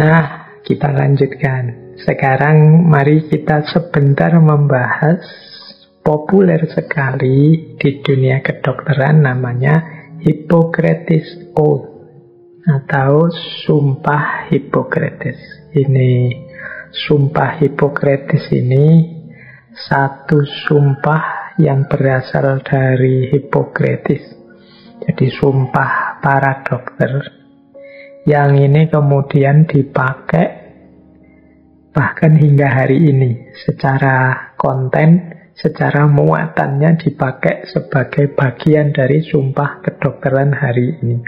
Nah, kita lanjutkan. Sekarang mari kita sebentar membahas populer sekali di dunia kedokteran, namanya Hippocrates Oath atau Sumpah Hippocrates. Ini Sumpah Hippocrates ini satu sumpah yang berasal dari Hippocrates. Jadi sumpah para dokter yang ini kemudian dipakai bahkan hingga hari ini secara konten, secara muatannya dipakai sebagai bagian dari sumpah kedokteran hari ini.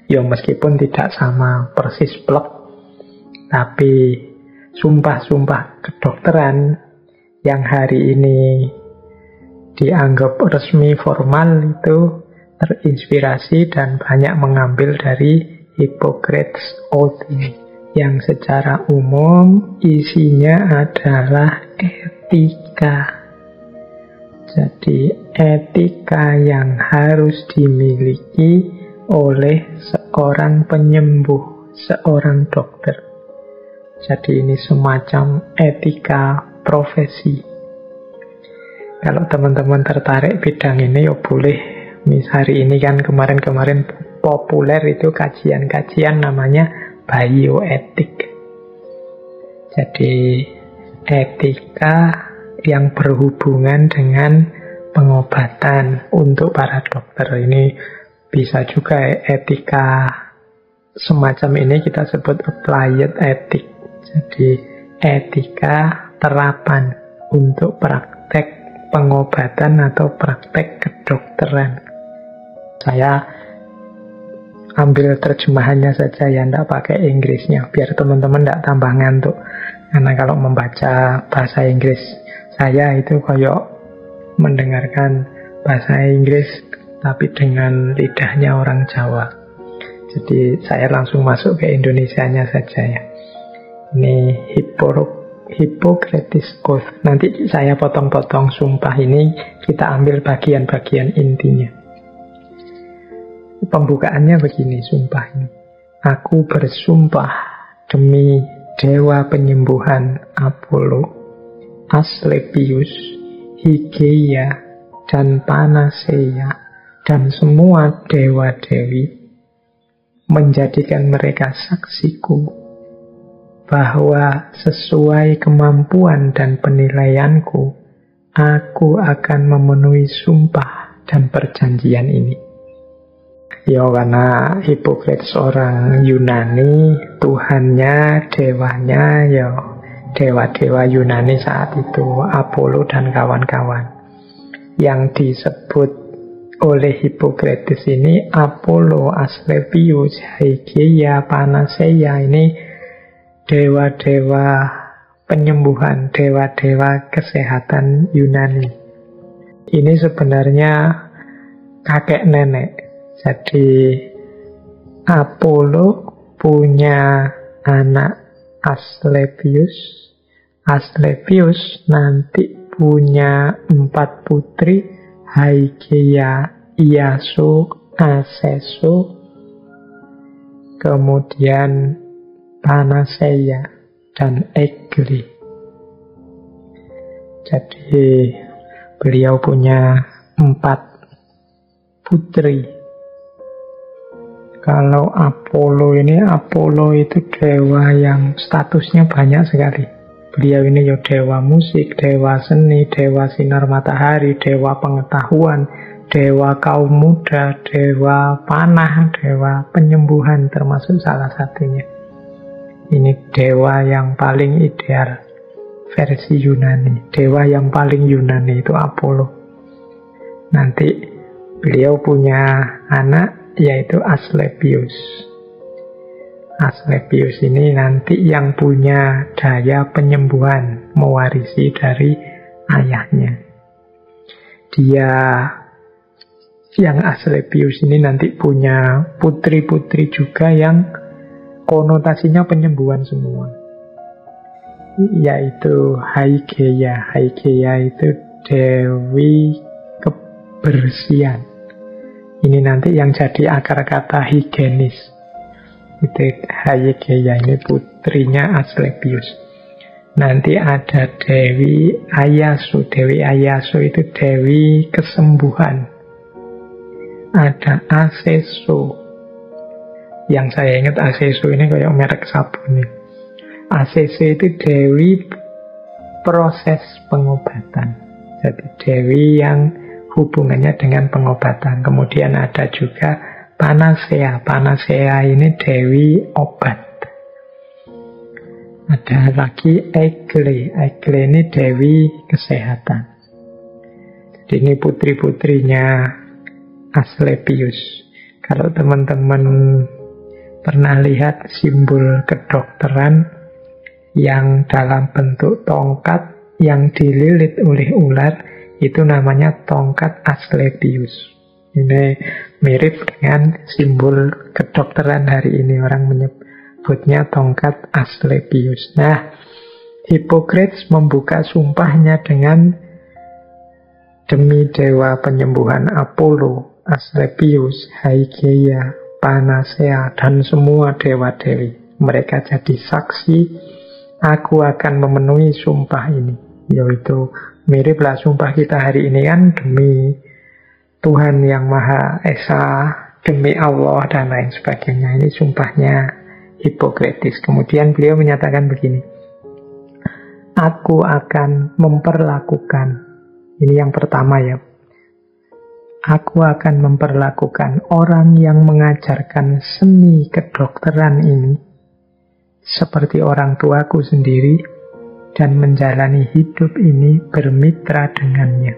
Ya meskipun tidak sama persis plek, tapi sumpah-sumpah kedokteran yang hari ini dianggap resmi formal itu terinspirasi dan banyak mengambil dari Hippocrates Oath ini, yang secara umum isinya adalah etika. Jadi etika yang harus dimiliki oleh seorang penyembuh, seorang dokter. Jadi ini semacam etika profesi. Kalau teman-teman tertarik bidang ini ya boleh. Hari ini kan kemarin-kemarin populer itu kajian-kajian namanya bioetik. Jadi etika yang berhubungan dengan pengobatan untuk para dokter. Ini bisa juga etika semacam ini kita sebut applied ethic. Jadi etika terapan untuk praktek pengobatan atau praktek kedokteran. Saya ambil terjemahannya saja ya, tidak pakai Inggrisnya, biar teman-teman tidak tambah ngantuk. Karena kalau membaca bahasa Inggris saya itu kayak mendengarkan bahasa Inggris tapi dengan lidahnya orang Jawa. Jadi saya langsung masuk ke Indonesianya saja ya. Ini Hippocrates Oath. Nanti saya potong-potong sumpah ini, kita ambil bagian-bagian intinya. Pembukaannya begini sumpah ini. Aku bersumpah demi dewa penyembuhan Apollo, Asclepius, Hygieia, dan Panacea, dan semua dewa-dewi, menjadikan mereka saksiku bahwa sesuai kemampuan dan penilaianku, aku akan memenuhi sumpah dan perjanjian ini. Ya karena Hippocrates orang Yunani, Tuhannya, dewanya ya dewa-dewa Yunani saat itu, Apollo dan kawan-kawan. Yang disebut oleh Hippocrates ini Apollo, Asclepius, Hygieia, Panacea, ini dewa-dewa penyembuhan, dewa-dewa kesehatan Yunani. Ini sebenarnya kakek nenek. Jadi Apollo punya anak Asclepius. Asclepius nanti punya 4 putri, Hygieia, Iaso, Aceso, kemudian Panacea dan Egli. Jadi beliau punya 4 putri. Kalau Apollo itu dewa yang statusnya banyak sekali. Beliau ini ya dewa musik, dewa seni, dewa sinar matahari, dewa pengetahuan, dewa kaum muda, dewa panah, dewa penyembuhan termasuk salah satunya. Ini dewa yang paling ideal versi Yunani. Dewa yang paling Yunani itu Apollo. Nanti beliau punya anak yaitu Asclepius. Asclepius ini nanti yang punya daya penyembuhan, mewarisi dari ayahnya. Dia yang Asclepius ini nanti punya putri-putri juga yang konotasinya penyembuhan semua, yaitu Hygieia. Hygieia itu dewi kebersihan. Ini nanti yang jadi akar kata higienis. Itu Hayegeya, ini putrinya Asklepios. Nanti ada Dewi Ayasu. Dewi Ayasu itu Dewi kesembuhan. Ada Aseso. Yang saya ingat Aseso ini kayak merek sabun nih. Aseso itu Dewi proses pengobatan. Jadi Dewi yang hubungannya dengan pengobatan. Kemudian ada juga Panacea. Panacea ini Dewi obat. Ada lagi Egle. Egle ini Dewi kesehatan. Jadi ini putri-putrinya Asklepios. Kalau teman-teman pernah lihat simbol kedokteran yang dalam bentuk tongkat yang dililit oleh ular, itu namanya tongkat Asklepios. Ini mirip dengan simbol kedokteran hari ini, orang menyebutnya tongkat Asklepios. Nah, Hippocrates membuka sumpahnya dengan demi dewa penyembuhan Apollo, Asklepios, Hayegeya, Panacea, dan semua dewa-dewi. Mereka jadi saksi, aku akan memenuhi sumpah ini. Yaitu miriplah sumpah kita hari ini kan, demi Tuhan yang Maha Esa, demi Allah, dan lain sebagainya. Ini sumpahnya Hippocrates. Kemudian beliau menyatakan begini, aku akan memperlakukan, ini yang pertama ya, aku akan memperlakukan orang yang mengajarkan seni kedokteran ini seperti orang tuaku sendiri, dan menjalani hidup ini bermitra dengannya.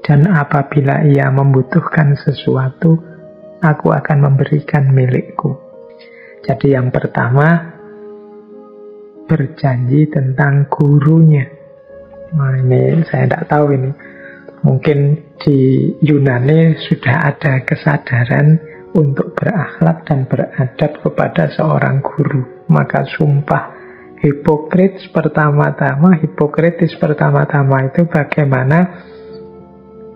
Dan apabila ia membutuhkan sesuatu, aku akan memberikan milikku. Jadi yang pertama, berjanji tentang gurunya. Nah, ini saya tidak tahu ini. Mungkin di Yunani sudah ada kesadaran untuk berakhlak dan beradab kepada seorang guru. Maka sumpah Hippocrates pertama-tama itu bagaimana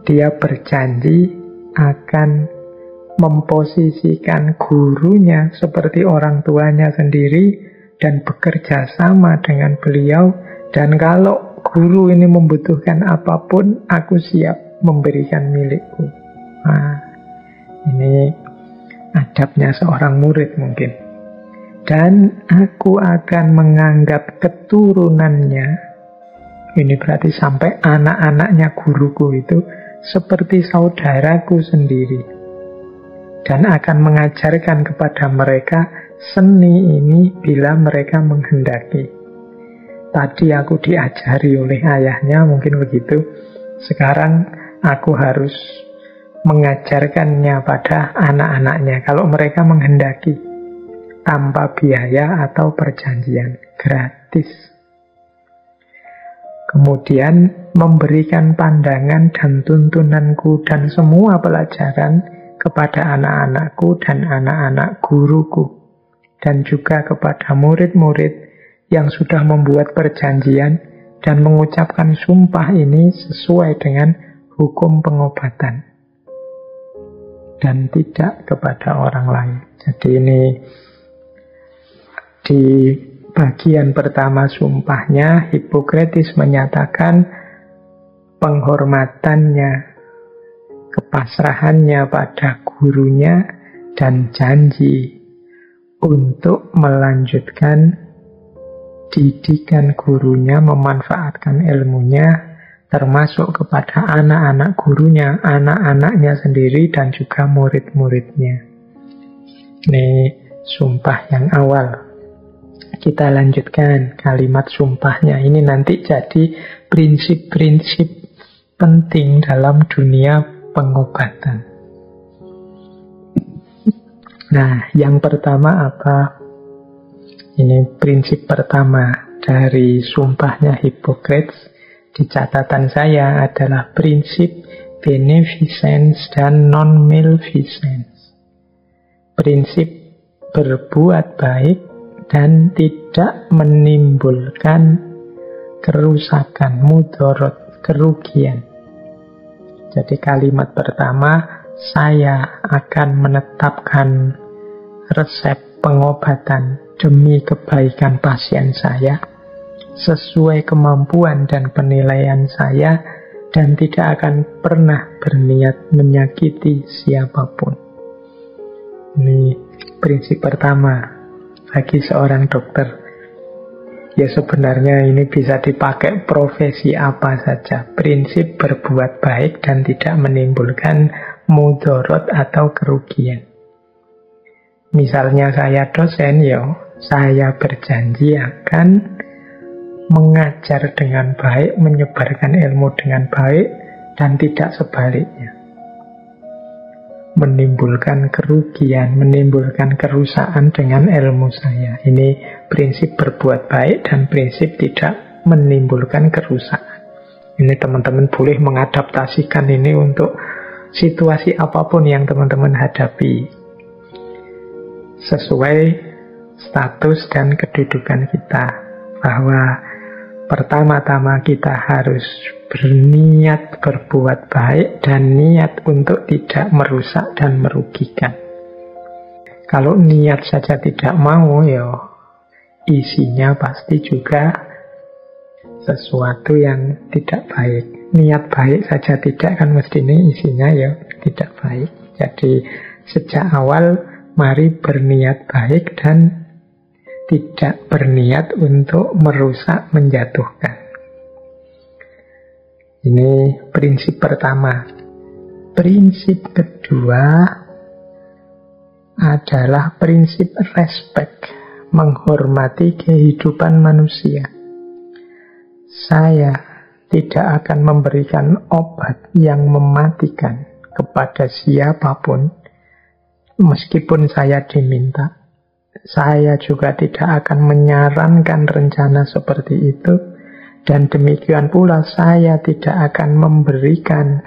dia berjanji akan memposisikan gurunya seperti orang tuanya sendiri dan bekerja sama dengan beliau, dan kalau guru ini membutuhkan apapun, aku siap memberikan milikku. Nah, ini adabnya seorang murid mungkin. Dan aku akan menganggap keturunannya, ini berarti sampai anak-anaknya guruku itu, seperti saudaraku sendiri. Dan akan mengajarkan kepada mereka seni ini bila mereka menghendaki. Tadi aku diajari oleh ayahnya, mungkin begitu. Sekarang aku harus mengajarkannya pada anak-anaknya kalau mereka menghendaki, tanpa biaya atau perjanjian, gratis. Kemudian memberikan pandangan dan tuntunanku dan semua pelajaran kepada anak-anakku dan anak-anak guruku, dan juga kepada murid-murid yang sudah membuat perjanjian dan mengucapkan sumpah ini sesuai dengan hukum pengobatan, dan tidak kepada orang lain. Jadi ini di bagian pertama sumpahnya, Hippocrates menyatakan penghormatannya, kepasrahannya pada gurunya, dan janji untuk melanjutkan didikan gurunya, memanfaatkan ilmunya, termasuk kepada anak-anak gurunya, anak-anaknya sendiri, dan juga murid-muridnya. Ini sumpah yang awal. Kita lanjutkan kalimat sumpahnya. Ini nanti jadi prinsip-prinsip penting dalam dunia pengobatan. Nah, yang pertama apa? Ini prinsip pertama dari sumpahnya Hippocrates. Di catatan saya adalah prinsip beneficence dan non-maleficence. Prinsip berbuat baik dan tidak menimbulkan kerusakan, mudorot, kerugian. Jadi kalimat pertama, saya akan menetapkan resep pengobatan demi kebaikan pasien saya, sesuai kemampuan dan penilaian saya, dan tidak akan pernah berniat menyakiti siapapun. Ini prinsip pertama bagi seorang dokter. Ya sebenarnya ini bisa dipakai profesi apa saja. Prinsip berbuat baik dan tidak menimbulkan mudorot atau kerugian. Misalnya saya dosen, saya berjanji akan mengajar dengan baik, menyebarkan ilmu dengan baik, dan tidak sebaliknya. Menimbulkan kerugian, menimbulkan kerusakan dengan ilmu saya. Ini prinsip berbuat baik dan prinsip tidak menimbulkan kerusakan. Ini teman-teman boleh mengadaptasikan ini untuk situasi apapun yang teman-teman hadapi, sesuai status dan kedudukan kita. Bahwa pertama-tama kita harus berniat berbuat baik dan niat untuk tidak merusak dan merugikan. Kalau niat saja tidak mau, isinya pasti juga sesuatu yang tidak baik. Niat baik saja tidak, kan mestinya isinya tidak baik. Jadi sejak awal mari berniat baik dan tidak berniat untuk merusak, menjatuhkan. Ini prinsip pertama. Prinsip kedua adalah prinsip respect, menghormati kehidupan manusia. Saya tidak akan memberikan obat yang mematikan kepada siapapun, meskipun saya diminta. Saya juga tidak akan menyarankan rencana seperti itu. Dan demikian pula saya tidak akan memberikan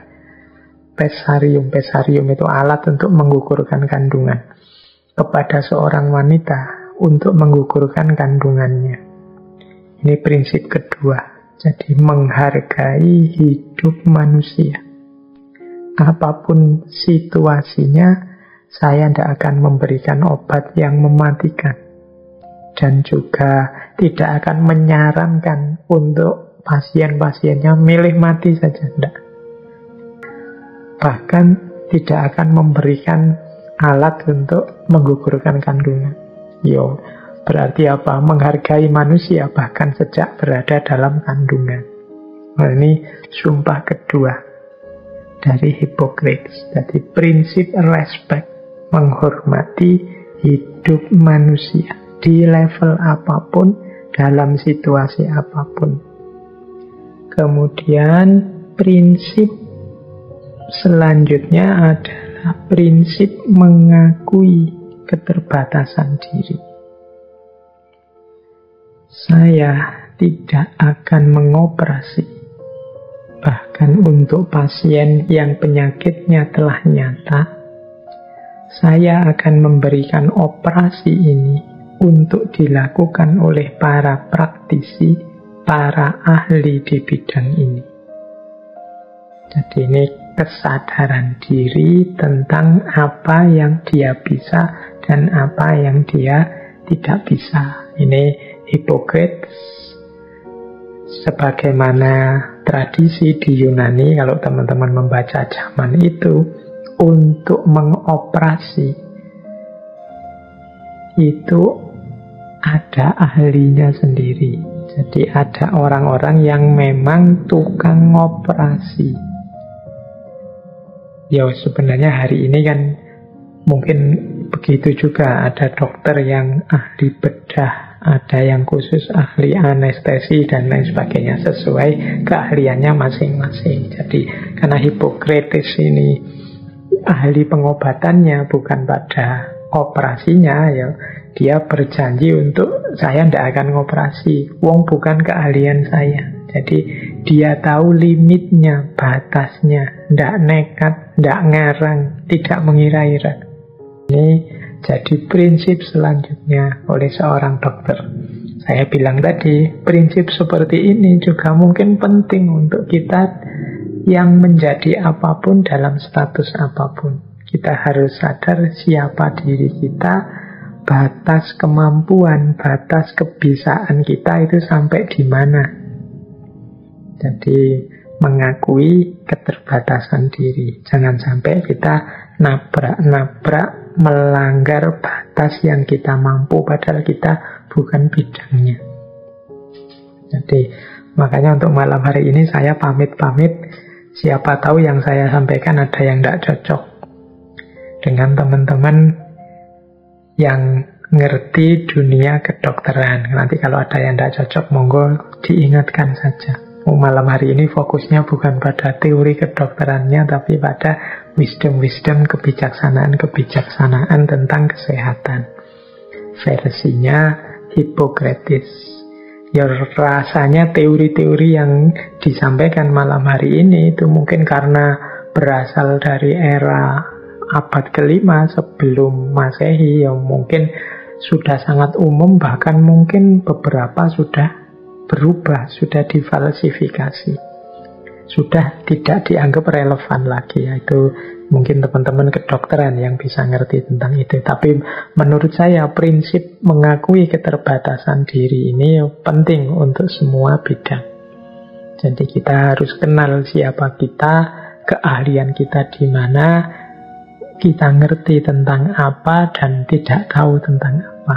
pesarium. Pesarium itu alat untuk menggugurkan kandungan kepada seorang wanita untuk menggugurkan kandungannya. Ini prinsip kedua. Jadi menghargai hidup manusia. Apapun situasinya, saya tidak akan memberikan obat yang mematikan. Dan juga tidak akan menyarankan untuk pasien-pasiennya milih mati saja, tidak. Bahkan tidak akan memberikan alat untuk menggugurkan kandungan. Berarti apa? Menghargai manusia bahkan sejak berada dalam kandungan. Nah, ini sumpah kedua dari Hippocrates. Jadi prinsip respect, menghormati hidup manusia di level apapun, dalam situasi apapun. Kemudian prinsip selanjutnya adalah prinsip mengakui keterbatasan diri. Saya tidak akan mengoperasi, bahkan untuk pasien yang penyakitnya telah nyata. Saya akan memberikan operasi ini untuk dilakukan oleh para praktisi, para ahli di bidang ini. Jadi ini kesadaran diri tentang apa yang dia bisa dan apa yang dia tidak bisa. Ini Hippocrates, sebagaimana tradisi di Yunani, kalau teman-teman membaca zaman itu, untuk mengoperasi itu ada ahlinya sendiri. Jadi ada orang-orang yang memang tukang ngoperasi. Sebenarnya hari ini kan mungkin begitu juga. Ada dokter yang ahli bedah, ada yang khusus ahli anestesi dan lain sebagainya, sesuai keahliannya masing-masing. Jadi karena Hippocrates ini ahli pengobatannya, bukan pada operasinya, dia berjanji untuk saya tidak akan ngoperasi, wong bukan keahlian saya. Jadi dia tahu limitnya, batasnya, tidak nekat, tidak ngarang, tidak mengira-ira. Ini jadi prinsip selanjutnya oleh seorang dokter. Saya bilang tadi, prinsip seperti ini juga mungkin penting untuk kita yang menjadi apapun dalam status apapun. Kita harus sadar siapa diri kita, batas kemampuan, batas kebisaan kita itu sampai di mana. Jadi mengakui keterbatasan diri. Jangan sampai kita nabrak-nabrak, melanggar batas yang kita mampu, padahal kita bukan bidangnya. Jadi makanya untuk malam hari ini saya pamit-pamit. Siapa tahu yang saya sampaikan ada yang tidak cocok dengan teman-teman yang ngerti dunia kedokteran. Nanti kalau ada yang tidak cocok, monggo diingatkan saja. Malam hari ini fokusnya bukan pada teori kedokterannya, tapi pada wisdom-wisdom, kebijaksanaan-kebijaksanaan tentang kesehatan. Versinya Hippocrates. Ya rasanya teori-teori yang disampaikan malam hari ini itu mungkin karena berasal dari era abad ke-5 sebelum Masehi, yang mungkin sudah sangat umum, bahkan mungkin beberapa sudah berubah, sudah difalsifikasi, sudah tidak dianggap relevan lagi. Itu mungkin teman-teman kedokteran yang bisa ngerti tentang itu. Tapi menurut saya prinsip mengakui keterbatasan diri ini penting untuk semua bidang. Jadi kita harus kenal siapa kita, keahlian kita di mana, kita ngerti tentang apa dan tidak tahu tentang apa.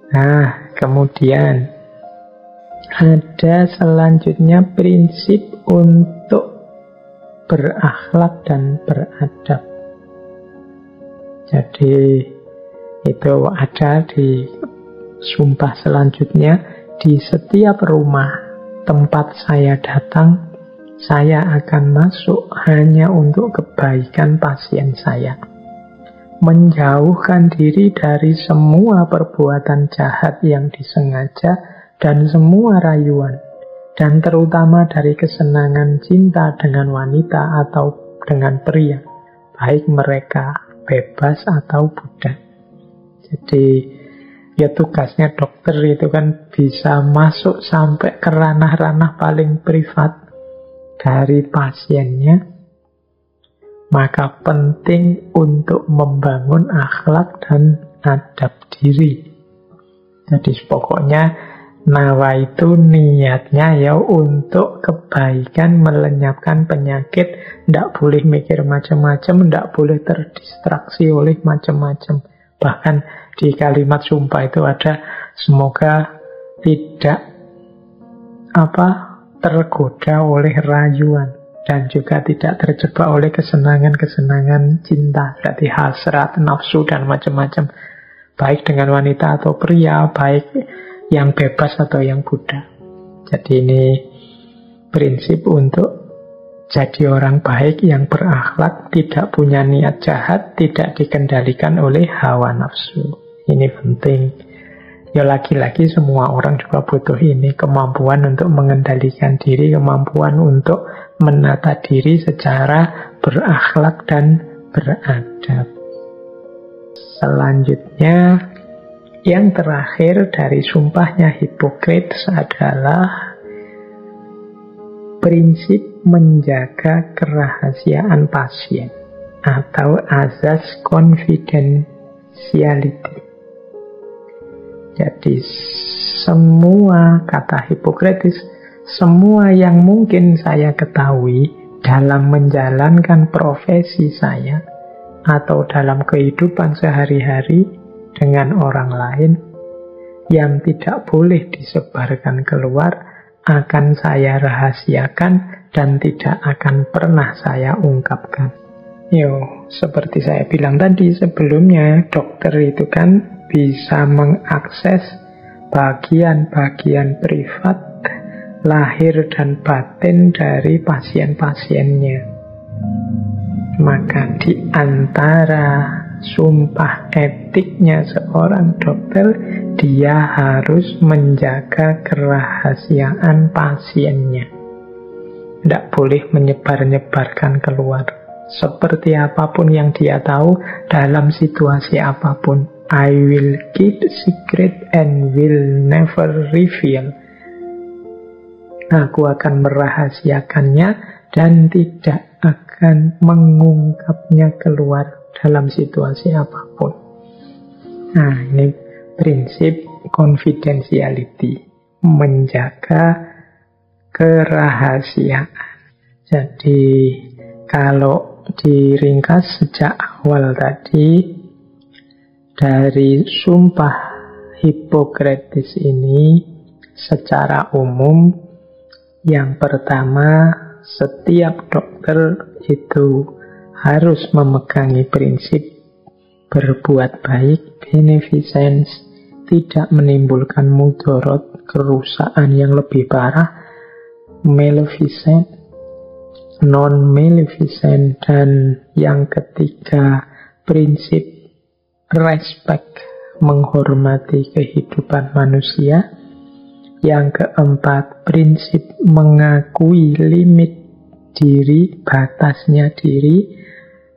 Nah, kemudian ada selanjutnya prinsip untuk berakhlak dan beradab. Jadi itu ada di sumpah selanjutnya. Di setiap rumah tempat saya datang, saya akan masuk hanya untuk kebaikan pasien saya. Menjauhkan diri dari semua perbuatan jahat yang disengaja dan semua rayuan, dan terutama dari kesenangan cinta dengan wanita atau dengan pria, baik mereka bebas atau budak. Jadi ya tugasnya dokter itu kan bisa masuk sampai ke ranah-ranah paling privat dari pasiennya. Maka penting untuk membangun akhlak dan adab diri. Jadi pokoknya nawa itu niatnya ya untuk kebaikan, melenyapkan penyakit. Tidak boleh mikir macam-macam, tidak boleh terdistraksi oleh macam-macam. Bahkan di kalimat sumpah itu ada, semoga tidak tergoda oleh rayuan, dan juga tidak terjebak oleh kesenangan-kesenangan cinta, berarti hasrat, nafsu, dan macam-macam. Baik dengan wanita atau pria, baik yang bebas atau yang budak. Jadi ini prinsip untuk jadi orang baik yang berakhlak, tidak punya niat jahat, tidak dikendalikan oleh hawa nafsu. Ini penting. Ya lagi-lagi semua orang juga butuh ini, kemampuan untuk mengendalikan diri, kemampuan untuk menata diri secara berakhlak dan beradab. Selanjutnya, yang terakhir dari sumpahnya Hippocrates adalah prinsip menjaga kerahasiaan pasien atau azas confidentiality. Jadi semua, kata Hippocrates, semua yang mungkin saya ketahui dalam menjalankan profesi saya atau dalam kehidupan sehari-hari dengan orang lain yang tidak boleh disebarkan keluar akan saya rahasiakan dan tidak akan pernah saya ungkapkan. Seperti saya bilang tadi sebelumnya, dokter itu kan bisa mengakses bagian-bagian privat, lahir dan batin dari pasien-pasiennya. Maka di antara sumpah etiknya seorang dokter, dia harus menjaga kerahasiaan pasiennya. Tidak boleh menyebar-nyebarkan keluar. Seperti apapun yang dia tahu dalam situasi apapun. I will keep secret and will never reveal. Aku akan merahasiakannya dan tidak akan mengungkapnya keluar dalam situasi apapun. Nah, ini prinsip confidentiality, menjaga kerahasiaan. Jadi kalau diringkas sejak awal tadi, dari sumpah Hippokrates ini secara umum, yang pertama, setiap dokter itu harus memegangi prinsip berbuat baik, beneficence, tidak menimbulkan mudarat, kerusakan yang lebih parah, maleficent, non-maleficent, dan yang ketiga, prinsip respect, menghormati kehidupan manusia. Yang keempat, prinsip mengakui limit diri, batasnya diri.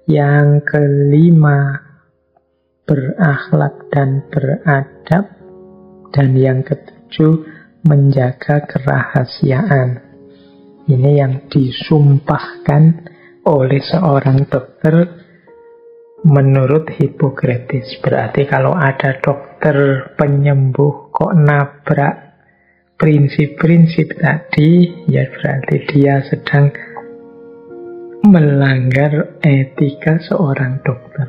Yang kelima, berakhlak dan beradab. Dan yang ketujuh, menjaga kerahasiaan. Ini yang disumpahkan oleh seorang dokter menurut Hippokrates. Berarti kalau ada dokter penyembuh kok nabrak prinsip-prinsip tadi, ya berarti dia sedang melanggar etika seorang dokter.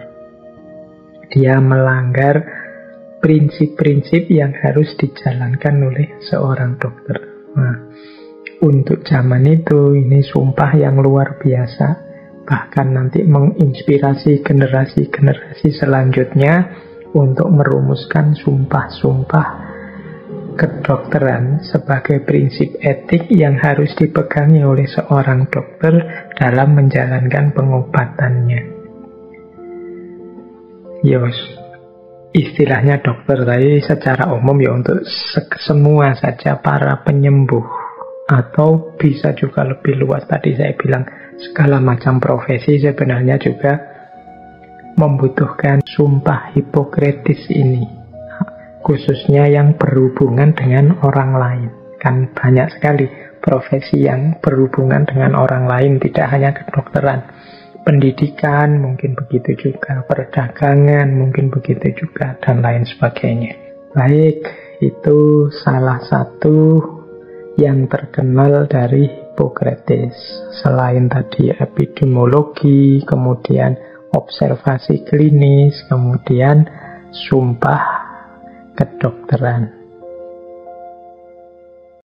Dia melanggar prinsip-prinsip yang harus dijalankan oleh seorang dokter. Nah, untuk zaman itu ini sumpah yang luar biasa, bahkan nanti menginspirasi generasi-generasi selanjutnya untuk merumuskan sumpah-sumpah kedokteran sebagai prinsip etik yang harus dipegangi oleh seorang dokter dalam menjalankan pengobatannya. Yos, istilahnya dokter tadi secara umum ya untuk semua saja para penyembuh, atau bisa juga lebih luas, tadi saya bilang segala macam profesi sebenarnya juga membutuhkan sumpah Hippokrates ini, khususnya yang berhubungan dengan orang lain. Kan banyak sekali profesi yang berhubungan dengan orang lain, tidak hanya kedokteran. Pendidikan mungkin begitu juga, perdagangan mungkin begitu juga, dan lain sebagainya. Baik, itu salah satu yang terkenal dari Hippokrates. Selain tadi epidemiologi, kemudian observasi klinis, kemudian sumpah kedokteran.